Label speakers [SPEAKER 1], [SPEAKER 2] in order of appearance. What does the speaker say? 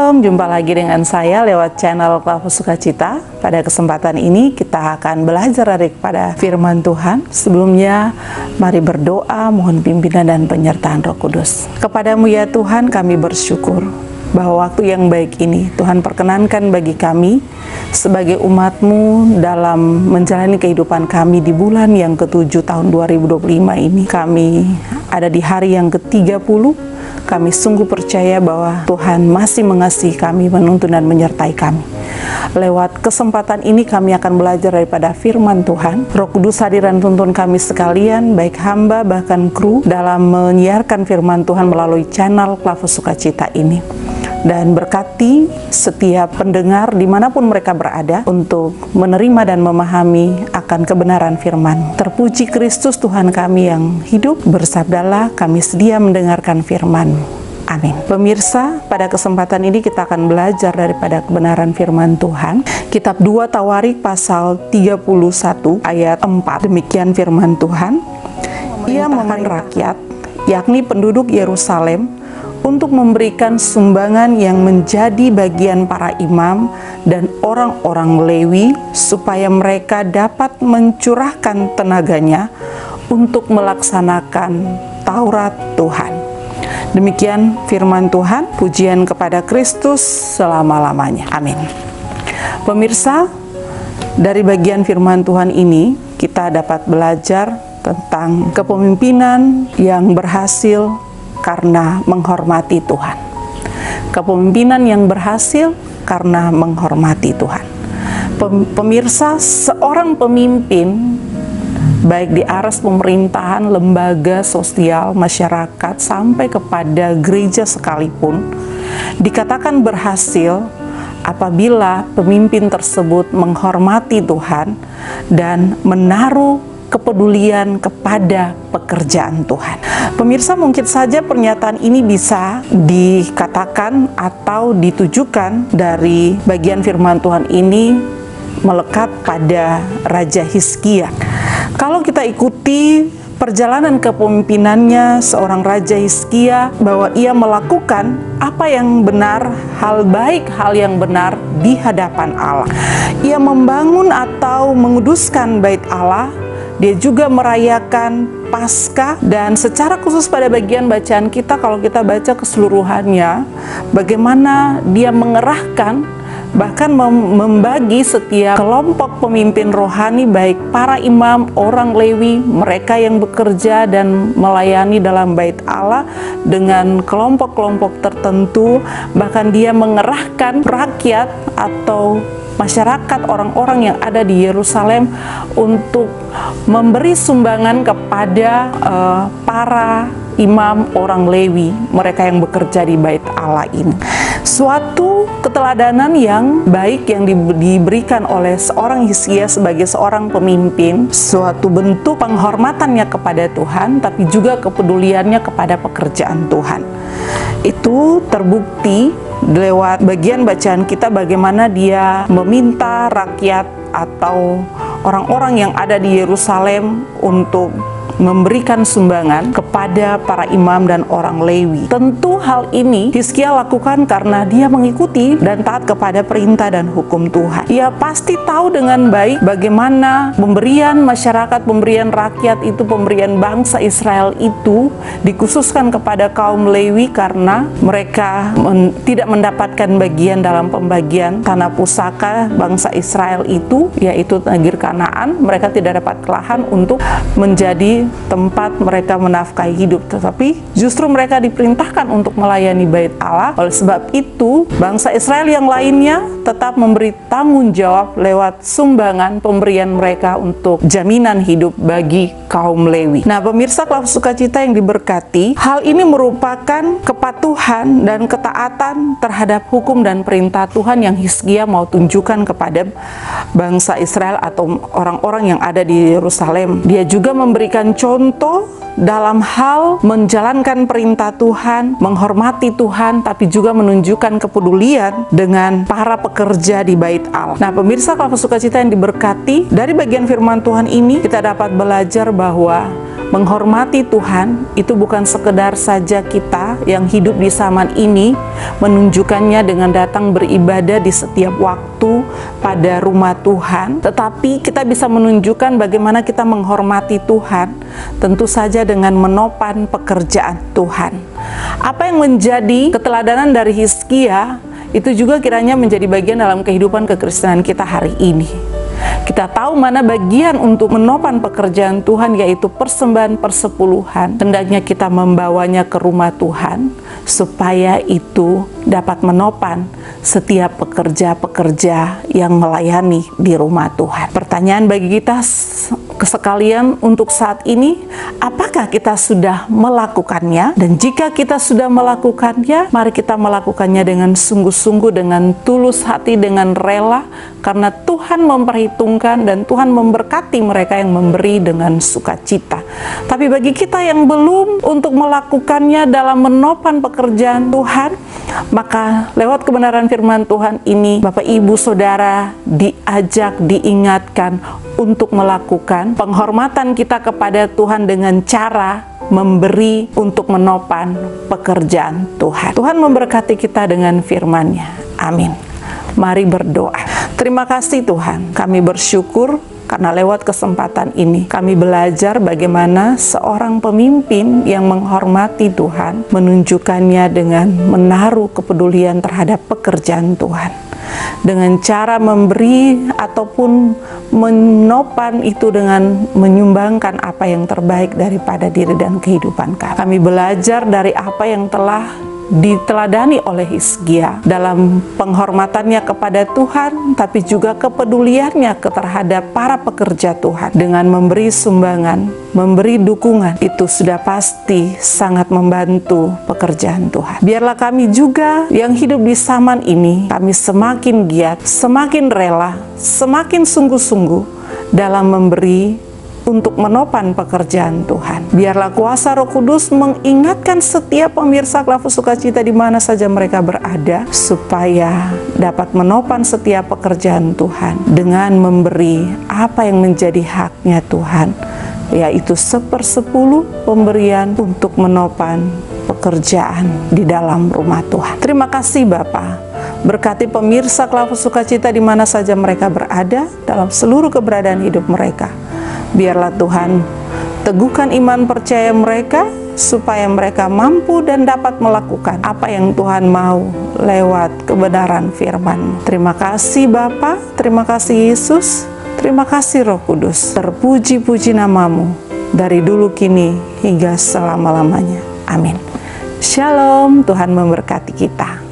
[SPEAKER 1] Shalom, jumpa lagi dengan saya lewat channel Klava Sukacita. Pada kesempatan ini kita akan belajar daripada firman Tuhan. Sebelumnya, mari berdoa, mohon pimpinan dan penyertaan Roh Kudus. Kepadamu ya Tuhan, kami bersyukur bahwa waktu yang baik ini Tuhan perkenankan bagi kami sebagai umat-Mu dalam menjalani kehidupan kami di bulan yang ke-7 tahun 2025 ini. Kami ada di hari yang ke-30. Kami sungguh percaya bahwa Tuhan masih mengasihi kami, menuntun dan menyertai kami. Lewat kesempatan ini kami akan belajar daripada firman Tuhan. Roh Kudus hadir dan tuntun kami sekalian, baik hamba bahkan kru, dalam menyiarkan firman Tuhan melalui channel Klava Sukacita ini. Dan berkati setiap pendengar dimanapun mereka berada untuk menerima dan memahami akan kebenaran firman. Terpuji Kristus Tuhan kami yang hidup, bersabdalah kami sedia mendengarkan firman. Amin. Pemirsa, pada kesempatan ini kita akan belajar daripada kebenaran firman Tuhan. Kitab 2 Tawarik pasal 31 ayat 4. Demikian firman Tuhan. Ia memanggil rakyat, yakni penduduk Yerusalem, untuk memberikan sumbangan yang menjadi bagian para imam dan orang-orang Lewi, supaya mereka dapat mencurahkan tenaganya untuk melaksanakan Taurat Tuhan. Demikian firman Tuhan, pujian kepada Kristus selama-lamanya. Amin. Pemirsa, dari bagian firman Tuhan ini kita dapat belajar tentang kepemimpinan yang berhasil karena menghormati Tuhan. Kepemimpinan yang berhasil karena menghormati Tuhan. Pemirsa, seorang pemimpin baik di aras pemerintahan, lembaga sosial, masyarakat, sampai kepada gereja sekalipun, dikatakan berhasil apabila pemimpin tersebut menghormati Tuhan dan menaruh kepedulian kepada pekerjaan Tuhan. Pemirsa, mungkin saja pernyataan ini bisa dikatakan atau ditujukan dari bagian firman Tuhan ini melekat pada Raja Hizkia. Kalau kita ikuti perjalanan kepemimpinannya seorang Raja Hizkia, bahwa ia melakukan apa yang benar, hal baik, hal yang benar di hadapan Allah. Ia membangun atau menguduskan bait Allah. Dia juga merayakan Paskah, dan secara khusus pada bagian bacaan kita, kalau kita baca keseluruhannya, bagaimana dia mengerahkan, bahkan membagi setiap kelompok pemimpin rohani, baik para imam, orang Lewi, mereka yang bekerja dan melayani dalam bait Allah dengan kelompok-kelompok tertentu. Bahkan dia mengerahkan rakyat atau masyarakat, orang-orang yang ada di Yerusalem untuk memberi sumbangan kepada para imam orang Lewi, mereka yang bekerja di bait Allah ini. Suatu keteladanan yang baik yang diberikan oleh seorang Hizkia sebagai seorang pemimpin, suatu bentuk penghormatannya kepada Tuhan, tapi juga kepeduliannya kepada pekerjaan Tuhan. Itu terbukti lewat bagian bacaan kita, bagaimana dia meminta rakyat atau orang-orang yang ada di Yerusalem untuk memberikan sumbangan kepada para imam dan orang Lewi. Tentu hal ini Hizkia lakukan karena dia mengikuti dan taat kepada perintah dan hukum Tuhan. Ia pasti tahu dengan baik bagaimana pemberian masyarakat, pemberian rakyat itu, pemberian bangsa Israel itu dikhususkan kepada kaum Lewi karena mereka tidak mendapatkan bagian dalam pembagian tanah pusaka bangsa Israel itu, yaitu negeri Kanaan. Mereka tidak dapat lahan untuk menjadi tempat mereka menafkahi hidup, tetapi justru mereka diperintahkan untuk melayani bait Allah. Oleh sebab itu, bangsa Israel yang lainnya tetap memberi tanggung jawab lewat sumbangan pemberian mereka untuk jaminan hidup bagi kaum Lewi. Nah, pemirsa Klava Sukacita yang diberkati, hal ini merupakan kepatuhan dan ketaatan terhadap hukum dan perintah Tuhan yang Hizkia mau tunjukkan kepada bangsa Israel atau orang-orang yang ada di Yerusalem. Dia juga memberikan contoh dalam hal menjalankan perintah Tuhan, menghormati Tuhan, tapi juga menunjukkan kepedulian dengan para pekerja di bait Allah. Nah, pemirsa Klava Sukacita yang diberkati, dari bagian firman Tuhan ini kita dapat belajar bahwa Menghormati Tuhan itu bukan sekedar saja kita yang hidup di zaman ini menunjukkannya dengan datang beribadah di setiap waktu pada rumah Tuhan, tetapi kita bisa menunjukkan bagaimana kita menghormati Tuhan, tentu saja dengan menopang pekerjaan Tuhan. Apa yang menjadi keteladanan dari Hizkia itu juga kiranya menjadi bagian dalam kehidupan kekristenan kita hari ini. Kita tahu mana bagian untuk menopang pekerjaan Tuhan, yaitu persembahan persepuluhan. Hendaknya kita membawanya ke rumah Tuhan supaya itu dapat menopang setiap pekerja-pekerja yang melayani di rumah Tuhan. Pertanyaan bagi kita sekalian untuk saat ini, apakah kita sudah melakukannya? Dan jika kita sudah melakukannya, mari kita melakukannya dengan sungguh-sungguh, dengan tulus hati, dengan rela, karena Tuhan memperhitungkan dan Tuhan memberkati mereka yang memberi dengan sukacita. Tapi bagi kita yang belum untuk melakukannya dalam menopang pekerjaan Tuhan, maka lewat kebenaran firman Tuhan ini, Bapak Ibu Saudara diajak, diingatkan untuk melakukan penghormatan kita kepada Tuhan dengan cara memberi untuk menopang pekerjaan Tuhan. Tuhan memberkati kita dengan firman-Nya. Amin. Mari berdoa. Terima kasih Tuhan, kami bersyukur karena lewat kesempatan ini kami belajar bagaimana seorang pemimpin yang menghormati Tuhan menunjukkannya dengan menaruh kepedulian terhadap pekerjaan Tuhan, dengan cara memberi ataupun menopang itu dengan menyumbangkan apa yang terbaik daripada diri dan kehidupan kami. Kami belajar dari apa yang telah diteladani oleh Hizkia dalam penghormatannya kepada Tuhan, tapi juga kepeduliannya terhadap para pekerja Tuhan dengan memberi sumbangan, memberi dukungan. Itu sudah pasti sangat membantu pekerjaan Tuhan. Biarlah kami juga yang hidup di zaman ini, kami semakin giat, semakin rela, semakin sungguh-sungguh dalam memberi untuk menopang pekerjaan Tuhan. Biarlah kuasa Roh Kudus mengingatkan setiap pemirsa Klafus Sukacita di mana saja mereka berada, supaya dapat menopang setiap pekerjaan Tuhan dengan memberi apa yang menjadi haknya Tuhan, yaitu 1/10 pemberian untuk menopang pekerjaan di dalam rumah Tuhan. Terima kasih Bapa. Berkati pemirsa Klafus Sukacita di mana saja mereka berada dalam seluruh keberadaan hidup mereka. Biarlah Tuhan teguhkan iman percaya mereka supaya mereka mampu dan dapat melakukan apa yang Tuhan mau lewat kebenaran firman-Mu. Terima kasih Bapa, terima kasih Yesus, terima kasih Roh Kudus. Terpuji-puji nama-Mu dari dulu kini hingga selama-lamanya. Amin. Shalom, Tuhan memberkati kita.